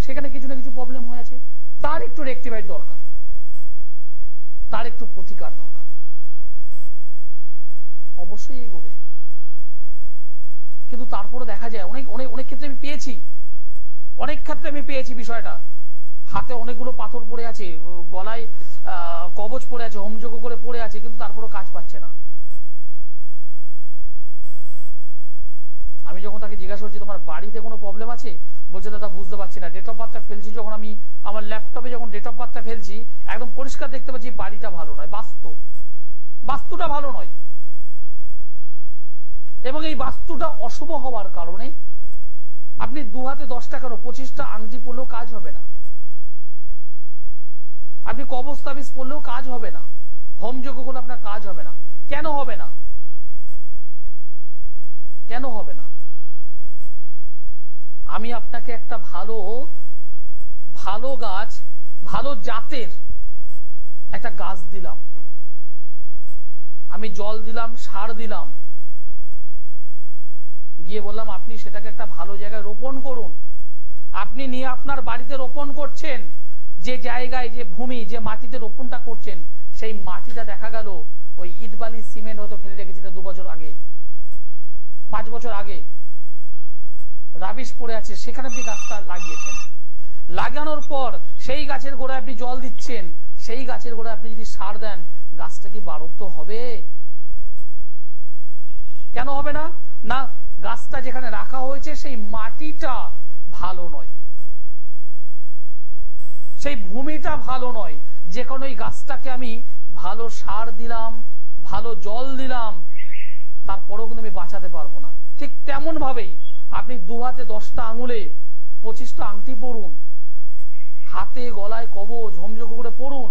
[SPEAKER 1] সেখানে কিছু না কিছু প্রবলেম হয়ে আছে, তার একটু রেকটিফাইড দরকার, তার একটু প্রতিকার দরকার। অবশ্যই এগোবে, কিন্তু তারপরে দেখা যায় অনেক ক্ষেত্রে আমি পেয়েছি, বিষয়টা হাতে অনেকগুলো পাথর পড়ে আছে, গলায় কবচ পড়ে আছে, হোমযজ্ঞ করে পড়ে আছে, কিন্তু তারপরে কাজ পাচ্ছে না। আমি যখন তাকে জিজ্ঞাসা করছি তোমার বাড়িতে কোনো প্রবলেম আছে, বলছে দাদা বুঝতে পারছি না, ডেট অফ বার্থটা ফেলছি, যখন আমি আমার ল্যাপটপে যখন ডেট অফ বার্থটা ফেলছি একদম পরিষ্কার দেখতে পাচ্ছি বাড়িটা ভালো নয়, বাস্তুটা ভালো নয়। এবং এই বাস্তুটা অশুভ হওয়ার কারণে আপনি 2 হাতে 10টা কেন 25টা আংটি পরলেও কাজ হবে না, আপনি কবচ তাবিজ পরলেও কাজ হবে না, হোমযজ্ঞ করলে আপনার কাজ হবে না। কেন হবে না? কেন হবে না? আমি আপনাকে একটা ভালো গাছ, ভালো জাতের একটা গাছ দিলাম, আমি জল দিলাম, সার দিলাম, গিয়ে বললাম আপনি সেটাকে একটা ভালো জায়গায় রোপণ করুন। আপনি নিয়ে আপনার বাড়িতে রোপণ করছেন, যে জায়গায়, যে ভূমি, যে মাটিতে রোপণটা করছেন, সেই মাটিটা দেখা গেল ওই ইট বালি সিমেন্ট হয়তো ফেলে রেখেছিলেন 2 বছর আগে, 5 বছর আগে, রাবিশ পড়ে আছে, সেখানে আপনি গাছটা লাগিয়েছেন। লাগানোর পর সেই গাছের গোড়ায় আপনি জল দিচ্ছেন, সেই গাছের গোড়ায় আপনি যদি সার দেন, গাছটা কি বাড়ন্ত হবে? কেন হবে না? না, গাছটা যেখানে রাখা হয়েছে সেই মাটিটা ভালো নয়, সেই ভূমিটা ভালো নয়। যে কোনো এই গাছটাকে আমি ভালো সার দিলাম, ভালো জল দিলাম, তারপরেও কিন্তু আমি বাঁচাতে পারবো না। ঠিক তেমন ভাবেই আপনি দু হাতে 10টা আঙুলে 25টা আংটি পরুন, হাতে গলায় কবচ ঝমঝকো করে পরুন,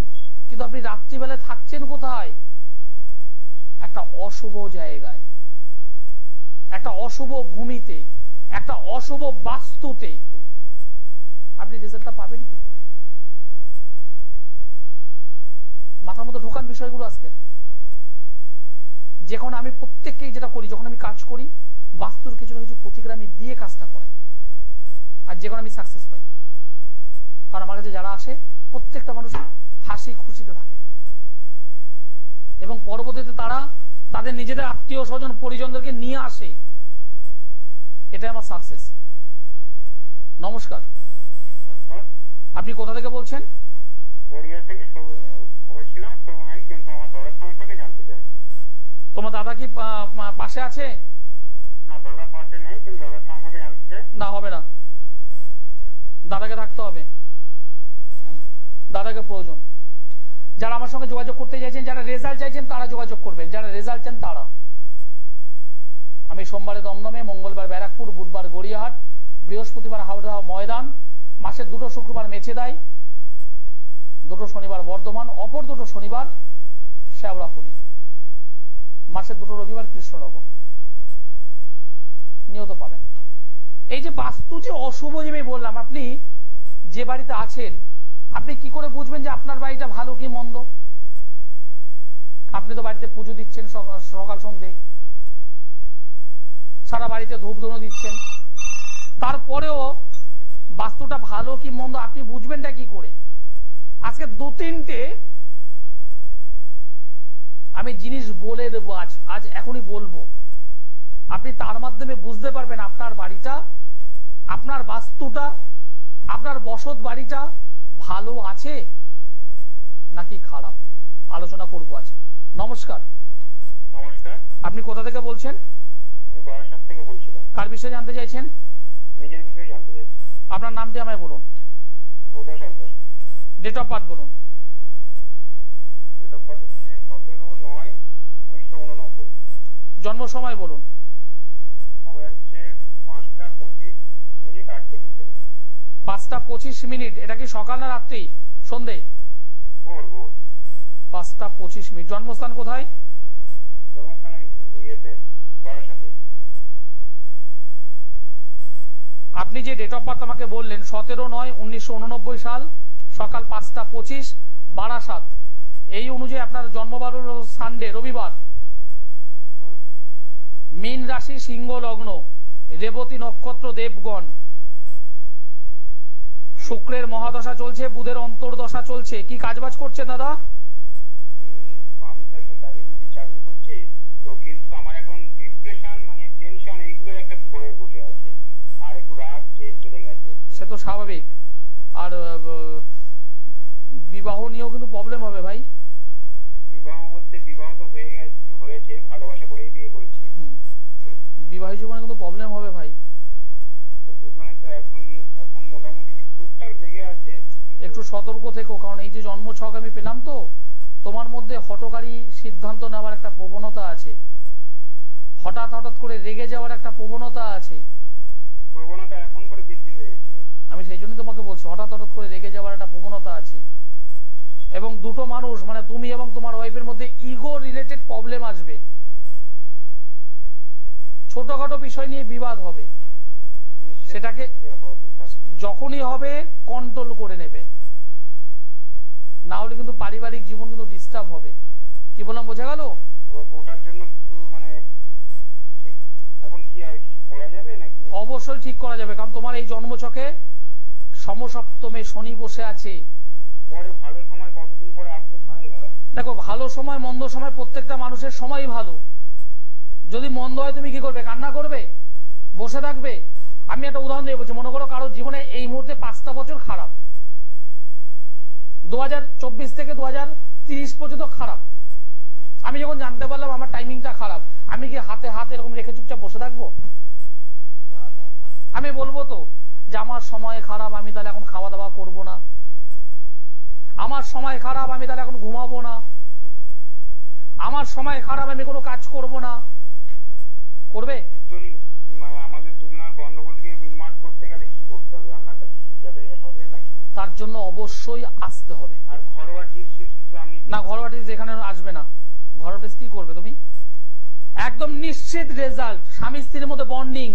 [SPEAKER 1] কিন্তু আপনি রাত্রিবেলায় থাকছেন কোথায়? একটা অশুভ জায়গায়, একটা অশুভ ভূমিতে, একটা অশুভ বাস্তুতে। আপনি রেজাল্টটা পাবেন কি করে? মাথার মতো ঢোকান বিষয়গুলো আজকের। যখন আমি প্রত্যেককেই যেটা করি, যখন আমি কাজ করি, বাস্তুর কিছু না কিছু প্রতিক্রিয়া আমি দিয়ে কাজটা করাই, আর যখন আমি সাকসেস পাই। কারণ আমার কাছে যারা আসে প্রত্যেকটা মানুষ হাসি খুশিতে থাকে, এবং পরবর্তীতে তারা তাদের নিজেদের আত্মীয় স্বজন পরিজনদেরকে নিয়ে আসে। এটাই আমার সাকসেস। নমস্কার, আপনি কোথা থেকে বলছেন?
[SPEAKER 3] গড়িয়া থেকে বলছিলাম, কিন্তু আমার দাদার সম্পর্কে জানতে চাই।
[SPEAKER 1] তোমার দাদা কি পাশে আছে?
[SPEAKER 3] না, দাদার পাশে নেই, কিন্তু দাদার সম্পর্কে জানতে চাই।
[SPEAKER 1] না, হবে না, দাদাকে থাকতে হবে, দাদাকে প্রয়োজন। যারা আমার সঙ্গে যোগাযোগ করতে চাইছেন, যারা রেজাল্ট চাইছেন তারা যোগাযোগ করবেন, যারা রেজাল্ট চান তারা। আমি সোমবারে দমদমে, মঙ্গলবার ব্যারাকপুর, বুধবার গড়িয়াহাট, বৃহস্পতিবার হাওড়া ময়দান, মাসের 2টো শুক্রবার মেছেদাই, 2টো শনিবার বর্ধমান, অপর 2টো শনিবার শ্যাওড়াফুলি, মাসের 2টো রবিবার কৃষ্ণনগর। নিয়ত পাবেন। এই যে বাস্তু যে অশুভ, যে আমি বললাম, আপনি যে বাড়িতে আছেন, আপনি কি করে বুঝবেন যে আপনার বাড়িটা ভালো কি মন্দ? আপনি তো বাড়িতে পুজো দিচ্ছেন সকাল সন্ধে, সারা বাড়িতে ধূপধুনো দিচ্ছেন, তারপরেও বাস্তুটা ভালো কি মন্দ আপনি বুঝবেনটা কি করে? আজকে 2-3টে আমি জিনিস বলে দেবো, আজ এখনই বলবো। আপনি তার মাধ্যমে বুঝতে পারবেন আপনার বাড়িটা, আপনার বাস্তুটা, আপনার বসত বাড়িটা ভালো আছে নাকি খারাপ। আলোচনা করবো আজ। নমস্কার।
[SPEAKER 3] নমস্কার।
[SPEAKER 1] আপনি কোথা থেকে বলছেন?
[SPEAKER 3] আমি বারাসাত থেকে বলছিলাম।
[SPEAKER 1] কার বিষয়ে জানতে চাইছেন?
[SPEAKER 3] নিজের বিষয়ে জানতে চাইছি।
[SPEAKER 1] আপনার নামটি আমায় বলুন। ডেট অফ বার্থ বলুন।
[SPEAKER 3] ডেট অফ বার্থ হচ্ছে 17/9/1989।
[SPEAKER 1] জন্ম সময় বলুন।
[SPEAKER 3] সময় হচ্ছে 5:25 8 সেকেন্ড।
[SPEAKER 1] 5:25। এটা কি সকাল না রাত্রি? সন্ধে?
[SPEAKER 3] ভোর।
[SPEAKER 1] 5:25। জন্মস্থান কোথায়?
[SPEAKER 3] জন্মস্থান ইয়েতে, বারাসাতে।
[SPEAKER 1] আপনি যে ডেট অফ বার্থ আমাকে বললেন 17/9/1989 সাল, সকাল 5:25, বারাসাত, এই অনুযায়ী আপনার জন্মবার হল সানডে, রবিবার। মীন রাশি, সিংহ লগ্ন, রেবতী নক্ষত্র, দেবগণ। শুক্রের মহাদশা চলছে, বুধের অন্তর্দশা চলছে। কি কাজবাজ করছেন দাদা?
[SPEAKER 3] আমি তো একটা চাকরি করছি, তো কিন্তু আমার এখন ডিপ্রেশন, মানে টেনশন, এইগুলো একটা ধরে বসে আছে, আর একটু রাগ জেদ চলে গেছে।
[SPEAKER 1] সে তো স্বাভাবিক। আর বিবাহ নিয়েও কিন্তু প্রবলেম হবে ভাই।
[SPEAKER 3] বিবাহ বলতে, বিবাহ তো হয়েছে, ভালোবাসা করেই বিয়ে করেছি।
[SPEAKER 1] বিবাহ জীবনে কিন্তু প্রবলেম হবে ভাই।
[SPEAKER 3] দুজনে তো এখন মোটামুটি টুকটাক লেগে আছে।
[SPEAKER 1] একটু সতর্ক থেকো, কারণ এই যে জন্ম ছক আমি পেলাম, তো তোমার মধ্যে হঠকারী সিদ্ধান্ত নেওয়ার একটা প্রবণতা আছে, হঠাৎ করে রেগে যাওয়ার একটা প্রবণতা আছে।
[SPEAKER 3] প্রবণতা এখন করে বৃদ্ধি হয়েছে।
[SPEAKER 1] আমি সেই জন্য তোমাকে বলছি, হঠাৎ করে রেগে যাওয়ার একটা প্রবণতা আছে। এবং 2টো মানুষ, মানে তুমি এবং তোমার ওয়াইফের মধ্যে ইগো রিলেটেড প্রবলেম আসবে। ছোটখাটো বিষয় নিয়ে বিবাদ হবে, সেটাকে যখনই হবে কন্ট্রোল করে নেবে, না হলে কিন্তু পারিবারিক জীবন কিন্তু ডিস্টার্ব হবে। কি বললাম, বোঝা গেল?
[SPEAKER 3] ওটার জন্য কিছু মানে ঠিক এখন কি আর কিছু করা যাবে নাকি?
[SPEAKER 1] অবশ্যই ঠিক করা যাবে, কারণ তোমার এই জন্মছকে সমসপ্তমে শনি বসে আছে।
[SPEAKER 3] পরে ভালো সময় কতদিন পরে আসতে পারে দাদা?
[SPEAKER 1] দেখো, ভালো সময় মন্দ সময় প্রত্যেকটা মানুষের সময়ই ভালো। যদি মন্দ হয় তুমি কি করবে? কান্না করবে? বসে থাকবে? আমি একটা উদাহরণ দিয়ে বলছি, মনে করো কারো জীবনে এই মুহূর্তে 5টা বছর খারাপ, 2024 থেকে 2030 পর্যন্ত খারাপ। আমি যখন জানতে পারলাম আমার টাইমিংটা খারাপ, আমি কি হাতে এরকম রেখে চুপচাপ বসে থাকবো? আমি বলবো তো যে আমার সময় খারাপ, আমি তাহলে এখন খাওয়া দাওয়া করবো না, আমার সময় খারাপ, আমি তাহলে এখন ঘুমাবো না, আমার সময় খারাপ, আমি কোনো কাজ করব না, করবে?
[SPEAKER 3] আমাদের দুজনের গন্ডগোলকে মিটমাট করতে গেলে কি করতে হবে? আপনার কাছে কি যাবে হবে নাকি?
[SPEAKER 1] তার জন্য অবশ্যই আসতে হবে।
[SPEAKER 3] আর ঘরোয়া টিপস কিছু আমি
[SPEAKER 1] না, ঘরোয়া টিপস এখানে আসবে না। ঘরোয়া টিপস কি করবে তুমি? একদম নিশ্চিত রেজাল্ট। স্বামী স্ত্রীর মধ্যে বন্ডিং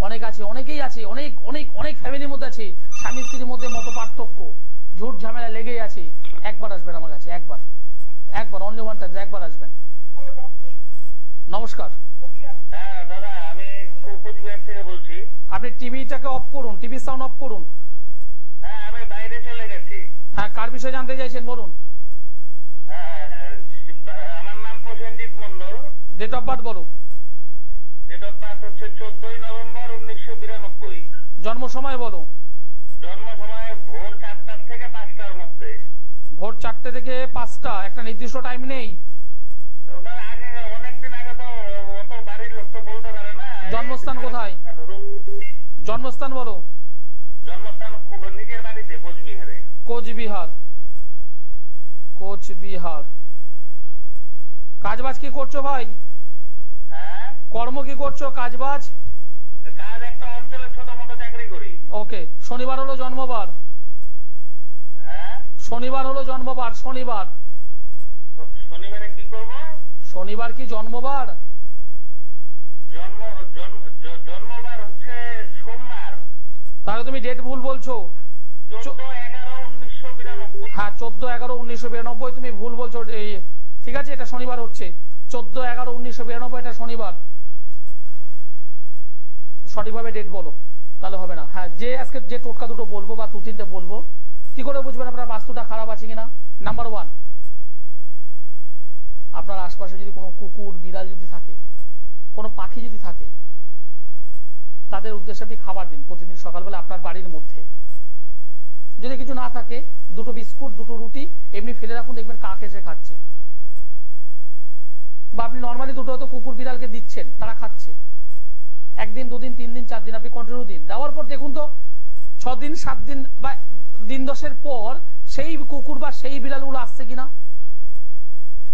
[SPEAKER 1] অনেক আছে, অনেকেই আছে, অনেক অনেক অনেক ফ্যামিলির মধ্যে আছে স্বামী স্ত্রীর মধ্যে মত পার্থক্য, ঝুট ঝামেলা লেগেই আছে। একবার আসবেন আমার কাছে, একবার, একবার, অনলি ওয়ান টাইম, একবার আসবেন। নমস্কার।
[SPEAKER 3] হ্যাঁ দাদা, আমি কোচবিহার থেকে বলছি।
[SPEAKER 1] আপনি টিভিটাকে অফ করুন, টিভি সাউন্ড অফ করুন।
[SPEAKER 3] হ্যাঁ, আমি বাইরে চলে গেছি।
[SPEAKER 1] হ্যাঁ, কার বিষয়ে জানতে চাইছেন বলুন।
[SPEAKER 3] আমার নাম Prosenjit Mondal.
[SPEAKER 1] Date of birth বলো।
[SPEAKER 3] ডেট অফ বার্থ হচ্ছে 14 নভেম্বর 1992।
[SPEAKER 1] জন্ম সময় বলো।
[SPEAKER 3] জন্ম সময় ভোর 4টা থেকে 5টার মধ্যে।
[SPEAKER 1] ভোর 4টে থেকে 5টা, একটা নির্দিষ্ট টাইম নেই?
[SPEAKER 3] আগে অনেকদিন আগে তো অত বাড়ির লোক তো বলতে পারে না।
[SPEAKER 1] জন্মস্থান কোথায়? জন্মস্থান বলো।
[SPEAKER 3] জন্মস্থান নিজের বাড়িতে, কোচবিহারে।
[SPEAKER 1] কোচবিহার, কোচবিহার। কাজবাজ কি করছো ভাই?
[SPEAKER 3] হ্যাঁ,
[SPEAKER 1] কর্ম কি করছো? কাজবাজ?
[SPEAKER 3] কাজ একটা অঞ্চলে ছোট মোটো চাকরি করি।
[SPEAKER 1] ওকে। শনিবার হলো জন্মবার।
[SPEAKER 3] হ্যাঁ,
[SPEAKER 1] শনিবার হলো জন্মবার। শনিবার,
[SPEAKER 3] শনিবারে কি করব?
[SPEAKER 1] শনিবার কি জন্মবার?
[SPEAKER 3] জন্মবার হচ্ছে সোমবার।
[SPEAKER 1] তাহলে তুমি ডেট ভুল বলছো।
[SPEAKER 3] 14/11/1992।
[SPEAKER 1] হ্যাঁ, 14/11/1992 তুমি ভুল বলছো। ঠিক আছে, এটা শনিবার হচ্ছে 14/11/1992, এটা শনিবার। সঠিকভাবে ডেট বলো, তাহলে হবে না। হ্যাঁ, যে আজকে যে টোটকা দুটো বলবো বা 2-3টে বলবো, কি করে বুঝবেন আপনার বাস্তুটা খারাপ আছে কিনা? নাম্বার 1, আপনার আশপাশে যদি কোনো কুকুর বিড়াল যদি থাকে, কোনো পাখি যদি থাকে, তাদের উদ্দেশ্যে আপনি খাবার দিন প্রতিদিন সকালবেলা আপনার বাড়ির মধ্যে। যদি কিছু না থাকে, 2টো বিস্কুট, 2টো রুটি এমনি ফেলে রাখুন, দেখবেন কাক এসে খাচ্ছে। বা আপনি নর্মালি 2টো হয়তো কুকুর বিড়ালকে দিচ্ছেন, তারা খাচ্ছে। 1 দিন 2 দিন 3 দিন 4 দিন আপনি কন্টিনিউ দিন। দেওয়ার পর দেখুন তো 6 দিন 7 দিন বা দিন 10-এর পর সেই কুকুর বা সেই বিড়ালগুলো আসছে কিনা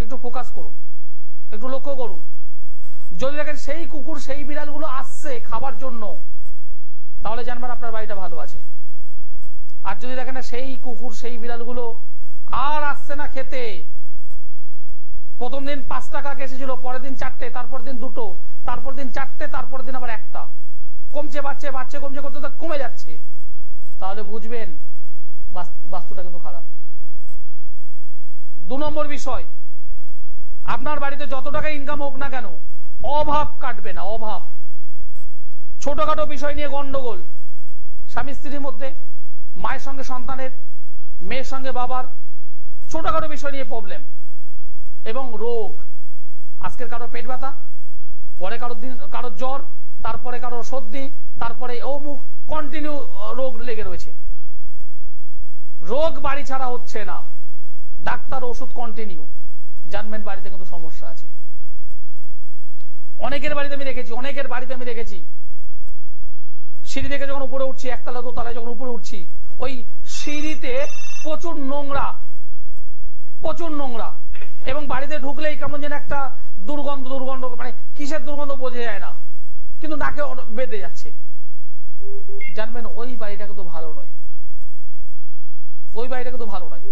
[SPEAKER 1] একটু ফোকাস করুন, একটু লক্ষ্য করুন। যদি দেখেন সেই কুকুর সেই বিড়ালগুলো আসছে খাবার জন্য, তাহলে জানবেন আপনার বাড়িটা ভালো আছে। আর যদি দেখেন না সেই কুকুর সেই বিড়ালগুলো আর আসছে না খেতে, প্রথম দিন 5টা কাক এসেছিল, পরের দিন 4টে, তারপর দিন 2টো, তারপর দিন 4টে, তারপর দিন আবার 1টা, কমছে বাড়ছে বাড়ছে কমছে করতে কমে যাচ্ছে, তাহলে বুঝবেন বাস্তুটা কিন্তু খারাপ। 2 নম্বর বিষয়, আপনার বাড়িতে যত টাকা ইনকাম হোক না কেন, অভাব কাটবে না। অভাব, ছোটখাটো বিষয় নিয়ে গন্ডগোল, স্বামী স্ত্রীর মধ্যে, মায়ের সঙ্গে সন্তানের, মেয়ের সঙ্গে বাবার, ছোটখাটো বিষয় নিয়ে প্রবলেম এবং রোগ। আজকের কারো পেট ব্যথা, পরে কারো জ্বর, তারপরে কারো সর্দি, তারপরে অমুক, কন্টিনিউ রোগ লেগে রয়েছে। রোগ বাড়ি ছাড়া হচ্ছে না, ডাক্তার ওষুধ কন্টিনিউ, জানবেন বাড়িতে কিন্তু সমস্যা আছে। অনেকের বাড়িতে আমি দেখেছি, সিঁড়ি থেকে যখন উপরে উঠছি, 1তলা 2তলায় যখন উপরে উঠছি, ওই সিঁড়িতে প্রচুর নোংরা এবং বাড়িতে ঢুকলেই কেমন যেন একটা দুর্গন্ধ, মানে কিসের দুর্গন্ধ বোঝা যায় না, কিন্তু নাকে বেঁধে যাচ্ছে। জানবেন ওই বাড়িটা কিন্তু ভালো নয়, ওই বাড়িটা কিন্তু ভালো নয়।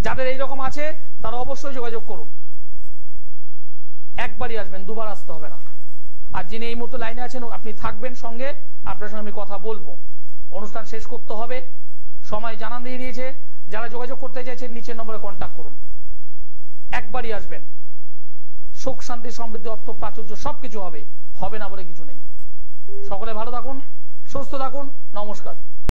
[SPEAKER 1] যাদের এইরকম আছে তারা অবশ্যই যোগাযোগ করুন। একবারই আসবেন, 2বার আসতে হবে না। আর যিনি এই মুহূর্তে লাইনে আছেন, আপনি থাকবেন সঙ্গে, আপনার সঙ্গে আমি কথা বলবো। অনুষ্ঠান শেষ করতে হবে, সময় জানান দিয়ে দিয়েছে। যারা যোগাযোগ করতে চাইছেন নিচের নম্বরে কন্ট্যাক্ট করুন। একবারই আসবেন, সুখ শান্তি সমৃদ্ধি অর্থ প্রাচুর্য সবকিছু হবে, হবে না বলে কিছু নেই। সকলে ভালো থাকুন, সুস্থ থাকুন, নমস্কার।